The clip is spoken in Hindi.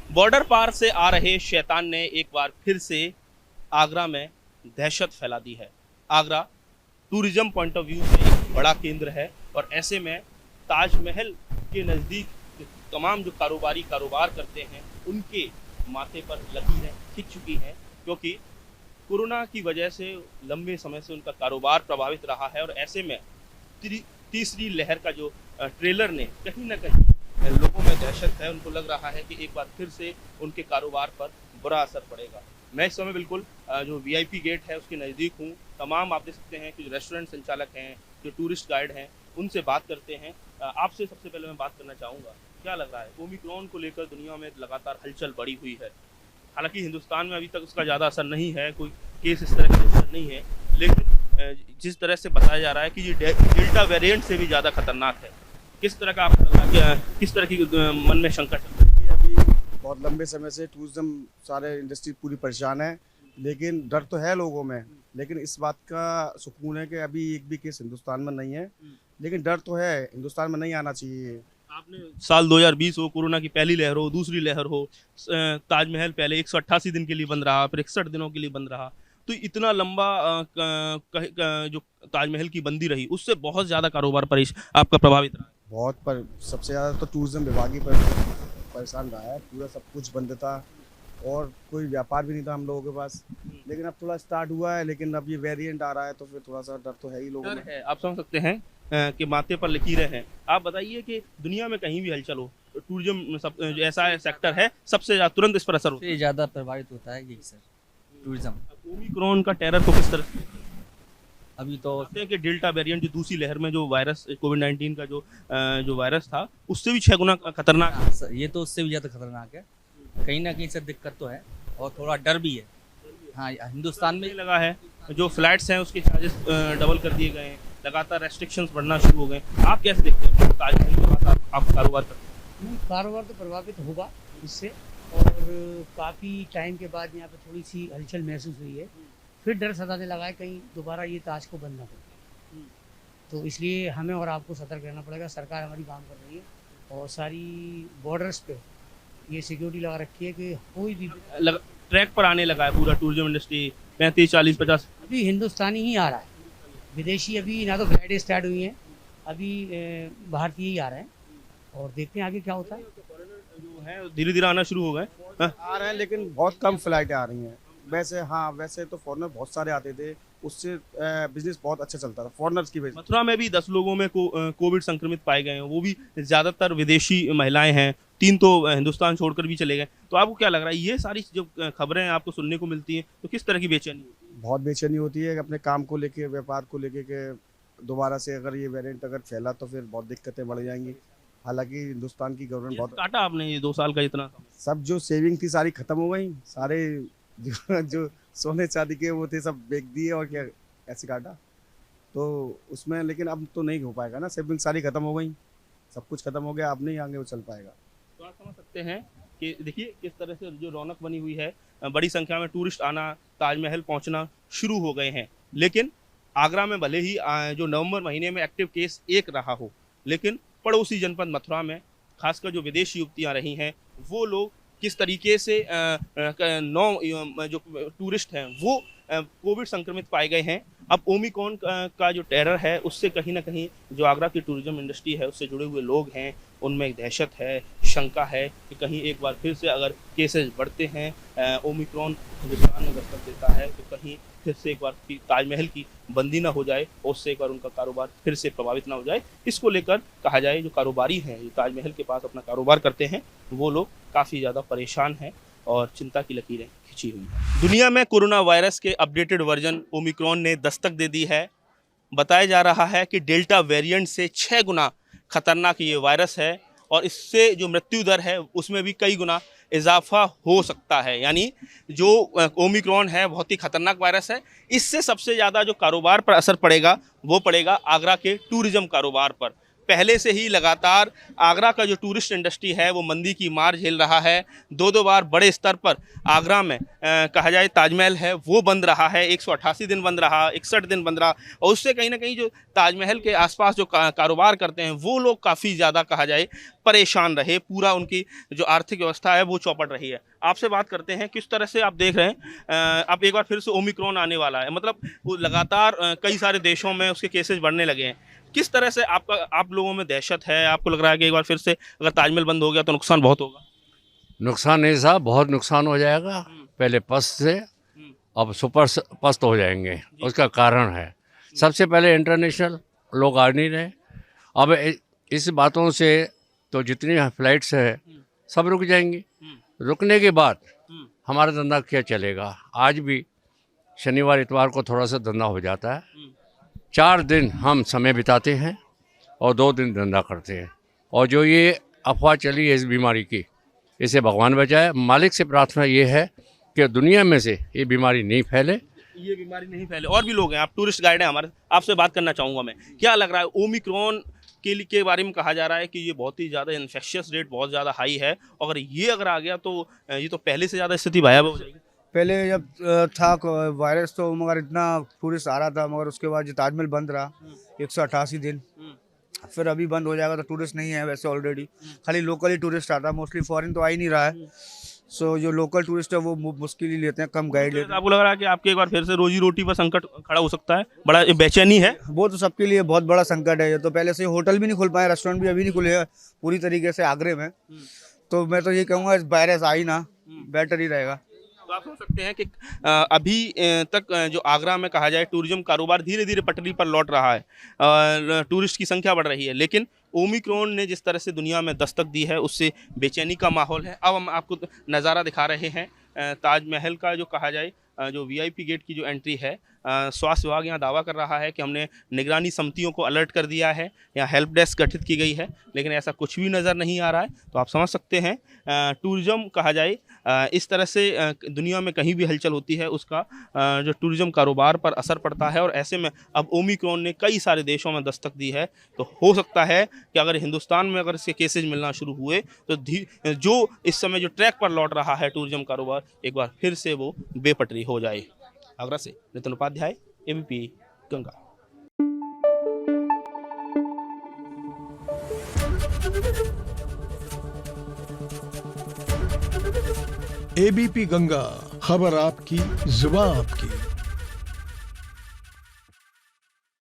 बॉर्डर पार से आ रहे शैतान ने एक बार फिर से आगरा में दहशत फैला दी है। Agra tourism point of view से एक बड़ा केंद्र है और ऐसे में ताजमहल के नज़दीक तमाम जो कारोबार करते हैं उनके माथे पर लकीरें खिंच चुकी हैं, क्योंकि कोरोना की वजह से लंबे समय से उनका कारोबार प्रभावित रहा है। और ऐसे में तीसरी लहर का जो ट्रेलर ने कहीं ना कहीं लोगों में दहशत है। उनको लग रहा है कि एक बार फिर से उनके कारोबार पर बुरा असर पड़ेगा। मैं इस समय बिल्कुल जो वीआईपी गेट है उसके नज़दीक हूँ। तमाम आप देख सकते हैं कि जो रेस्टोरेंट संचालक हैं, जो टूरिस्ट गाइड हैं, उनसे बात करते हैं। आपसे सबसे पहले मैं बात करना चाहूँगा, क्या लग रहा है ओमिक्रॉन को लेकर दुनिया में लगातार हलचल बढ़ी हुई है। हालांकि हिंदुस्तान में अभी तक उसका ज़्यादा असर नहीं है, कोई केस इस तरह का रजिस्टर नहीं है, लेकिन जिस तरह से बताया जा रहा है कि ये डेल्टा वेरिएंट से भी ज़्यादा खतरनाक है। किस तरह का आपको लग रहा है, किस तरह की मन में शंका चल रही है? अभी बहुत लंबे समय से टूरिज्म सारे इंडस्ट्री पूरी परेशान है, लेकिन डर तो है लोगों में। लेकिन इस बात का सुकून है कि अभी एक भी केस हिंदुस्तान में नहीं है, लेकिन डर तो है, हिंदुस्तान में नहीं आना चाहिए। आपने साल 2020 हो, कोरोना की पहली लहर हो, दूसरी लहर हो, ताजमहल पहले 188 दिन के लिए बंद रहा, फिर 61 दिनों के लिए बंद रहा। तो इतना लंबा जो ताजमहल की बंदी रही, उससे बहुत ज़्यादा कारोबार आपका प्रभावित रहा है। बहुत पर सबसे ज़्यादा तो टूरिज्म विभाग ही परेशान रहा है। पूरा सब कुछ बंद था और कोई व्यापार भी नहीं था हम लोगों के पास। लेकिन अब थोड़ा स्टार्ट हुआ है, लेकिन अब ये वेरिएंट आ रहा है तो फिर थोड़ा सा डर तो है ही लोगों डर में। है, आप समझ सकते हैं कि माथे पर लकीरें हैं। आप बताइए कि दुनिया में कहीं भी हलचल हो, तो टूरिज्म सब ऐसा सेक्टर है सबसे तुरंत इस पर असर होता है। सबसे ज़्यादा प्रभावित होता है यही सर, टूरिज्म। ओमिक्रॉन का टेरर को किस तरह से अभी तो कहते हैं कि डेल्टा वेरिएंट जो दूसरी लहर में जो वायरस कोविड-19 का जो वायरस था, उससे भी 6 गुना खतरनाक है। हाँ, सर, ये तो उससे भी ज़्यादा खतरनाक है। कहीं ना कहीं सर दिक्कत तो है और थोड़ा डर भी है। हाँ, हिंदुस्तान में मुझे लगा है जो फ्लैट्स हैं उसके चार्जेस डबल कर दिए गए हैं, लगातार रेस्ट्रिक्शंस बढ़ना शुरू हो गए। आप कैसे देखते हैं ताजमहल के पास आप कारोबार करते हैं? कारोबार तो प्रभावित होगा इससे, और काफ़ी टाइम के बाद यहाँ पे थोड़ी सी हलचल महसूस हुई है। फिर डर सताने लगा है कहीं दोबारा ये ताज को बंद ना हो। तो इसलिए हमें और आपको सतर्क रहना पड़ेगा। सरकार हमारी काम कर रही है और सारी बॉर्डर्स पे ये सिक्योरिटी लगा रखी है कि कोई भी ट्रैक पर आने लगा है पूरा टूरिज्म इंडस्ट्री, 35 40 50। अभी हिंदुस्तानी ही आ रहा है, विदेशी अभी ना तो फ्लाइट स्टार्ट हुई हैं, अभी भारतीय ही आ रहे हैं और देखते हैं आगे क्या होता है। जो है धीरे धीरे आना शुरू हो गए। हाँ? आ रहे हैं, लेकिन बहुत कम फ्लाइटें आ रही हैं। वैसे हाँ, वैसे तो फॉरेनर बहुत सारे आते थे, उससे बिजनेस बहुत अच्छा चलता था फॉरेनर्स की वजह से। मथुरा में भी 10 लोगों में कोविड संक्रमित पाए गए हैं, वो भी ज़्यादातर विदेशी महिलाएं हैं, 3 तो हिंदुस्तान छोड़कर भी चले गए। तो आपको क्या लग रहा है, ये सारी जो खबरें आपको सुनने को मिलती हैं, तो किस तरह की बेचैनी होती है? बहुत बेचैनी होती है कि अपने काम को लेके, व्यापार को लेके कि दोबारा से अगर ये वेरिएंट अगर फैला तो फिर बहुत दिक्कतें बढ़ जाएंगी। हालांकि हिंदुस्तान की गवर्नमेंट केस बहुत, काटा आपने ये 2 साल का इतना। सब जो सेविंग थी सारी खत्म हो गई। सारे जो सोने चांदी के वो थे सब बेच दिए और क्या ऐसे काटा तो उसमें। लेकिन अब तो नहीं हो पाएगा ना, सेविंग सारी खत्म हो गई, सब कुछ खत्म हो गया, अब नहीं आगे वो चल पाएगा। तो आप समझ सकते हैं कि देखिए किस तरह से जो रौनक बनी हुई है, बड़ी संख्या में टूरिस्ट आना, ताजमहल पहुंचना शुरू हो गए हैं। लेकिन आगरा में भले ही जो नवंबर महीने में एक्टिव केस 1 रहा हो, लेकिन पड़ोसी जनपद मथुरा में खासकर जो विदेशी युवतियां रही हैं, वो लोग किस तरीके से जो टूरिस्ट हैं वो कोविड संक्रमित पाए गए हैं। अब ओमिक्रॉन का जो टेरर है, उससे कहीं ना कहीं जो आगरा की टूरिज्म इंडस्ट्री है, उससे जुड़े हुए लोग हैं, उनमें एक दहशत है, शंका है कि कहीं एक बार फिर से अगर केसेस बढ़ते हैं, ओमिक्रॉन हिंदुस्तान में दस्तक देता है, तो कहीं फिर से एक बार ताजमहल की बंदी ना हो जाए और उससे एक बार उनका कारोबार फिर से प्रभावित ना हो जाए। इसको लेकर कहा जाए जो कारोबारी हैं, जो ताजमहल के पास अपना कारोबार करते हैं, वो लोग काफ़ी ज़्यादा परेशान हैं और चिंता की लकीरें खिंची हुई हैं। दुनिया में कोरोना वायरस के अपडेटेड वर्जन ओमिक्रॉन ने दस्तक दे दी है। बताया जा रहा है कि डेल्टा वेरिएंट से 6 गुना खतरनाक ये वायरस है और इससे जो मृत्यु दर है उसमें भी कई गुना इजाफा हो सकता है। यानी जो ओमिक्रॉन है बहुत ही खतरनाक वायरस है। इससे सबसे ज़्यादा जो कारोबार पर असर पड़ेगा वो पड़ेगा आगरा के टूरिज्म कारोबार पर। पहले से ही लगातार आगरा का जो टूरिस्ट इंडस्ट्री है वो मंदी की मार झेल रहा है। दो बार बड़े स्तर पर आगरा में कहा जाए ताजमहल है वो बंद रहा है, 188 दिन बंद रहा, 61 दिन बंद रहा, और उससे कहीं ना कहीं जो ताजमहल के आसपास जो कारोबार करते हैं वो लोग काफ़ी ज़्यादा कहा जाए परेशान रहे। पूरा उनकी जो आर्थिक व्यवस्था है वो चौपट रही है। आपसे बात करते हैं किस तरह से आप देख रहे हैं, अब एक बार फिर से ओमिक्रॉन आने वाला है, मतलब वो लगातार कई सारे देशों में उसके केसेस बढ़ने लगे हैं। किस तरह से आप लोगों में दहशत है? आपको लग रहा है कि एक बार फिर से अगर ताजमहल बंद हो गया तो नुकसान बहुत होगा? नुकसान नहीं साहब, बहुत नुकसान हो जाएगा। पहले पस्त से अब सुपर पस्त हो जाएंगे। उसका कारण है सबसे पहले इंटरनेशनल लोग आ नहीं रहे। अब इस बातों से तो जितनी फ्लाइट्स है सब रुक जाएंगी। रुकने के बाद हमारा धंधा क्या चलेगा? आज भी शनिवार इतवार को थोड़ा सा धंधा हो जाता है। 4 दिन हम समय बिताते हैं और 2 दिन धंधा करते हैं। और जो ये अफवाह चली है इस बीमारी की, इसे भगवान बचाए। मालिक से प्रार्थना ये है कि दुनिया में से ये बीमारी नहीं फैले। ये बीमारी नहीं फैले। और भी लोग हैं, आप टूरिस्ट गाइड हैं हमारे, आपसे बात करना चाहूँगा मैं। क्या लग रहा है ओमिक्रॉन के बारे में कहा जा रहा है कि ये बहुत ही ज़्यादा इन्फेक्शियस रेट बहुत ज़्यादा हाई है, अगर ये आ गया तो ये तो पहले से ज़्यादा स्थिति भयावह हो जाएगी। पहले जब था वायरस तो मगर इतना टूरिस्ट आ रहा था, मगर उसके बाद जो ताजमहल बंद रहा 188 दिन, फिर अभी बंद हो जाएगा तो टूरिस्ट नहीं है वैसे ऑलरेडी, खाली लोकल ही टूरिस्ट आता है, मोस्टली फॉरेन तो आ ही नहीं रहा है। सो जो लोकल टूरिस्ट है वो मुश्किल ही लेते हैं, कम गाइड लेते हैं। आपको लग रहा है कि आपके एक बार फिर से रोजी रोटी पर संकट खड़ा हो सकता है? बड़ा बेचैनी है वो तो सबके लिए बहुत बड़ा संकट है। ये तो पहले से होटल भी नहीं खुल पाए, रेस्टोरेंट भी अभी नहीं खुले हैं पूरी तरीके से आगरे में। तो मैं तो ये कहूँगा वायरस आ ही ना, बेटर ही रहेगा। तो आप सोच सकते हैं कि अभी तक जो आगरा में कहा जाए टूरिज्म कारोबार धीरे धीरे पटरी पर लौट रहा है, टूरिस्ट की संख्या बढ़ रही है, लेकिन ओमिक्रॉन ने जिस तरह से दुनिया में दस्तक दी है उससे बेचैनी का माहौल है। अब हम आपको नज़ारा दिखा रहे हैं ताजमहल का, जो कहा जाए जो वीआईपी गेट की जो एंट्री है। स्वास्थ्य विभाग यहाँ दावा कर रहा है कि हमने निगरानी समितियों को अलर्ट कर दिया है, यहाँ हेल्प डेस्क गठित की गई है, लेकिन ऐसा कुछ भी नज़र नहीं आ रहा है। तो आप समझ सकते हैं टूरिज़्म कहा जाए इस तरह से दुनिया में कहीं भी हलचल होती है उसका जो टूरिज़्म कारोबार पर असर पड़ता है। और ऐसे में अब ओमिक्रॉन ने कई सारे देशों में दस्तक दी है, तो हो सकता है कि अगर हिंदुस्तान में अगर इसके केसेज मिलना शुरू हुए तो जो इस समय जो ट्रैक पर लौट रहा है टूरिज़्म कारोबार, एक बार फिर से वो बेपटरी हो जाए। आगरा से नितिन उपाध्याय, एबीपी गंगा। एबीपी गंगा, खबर आपकी, जुबान आपकी।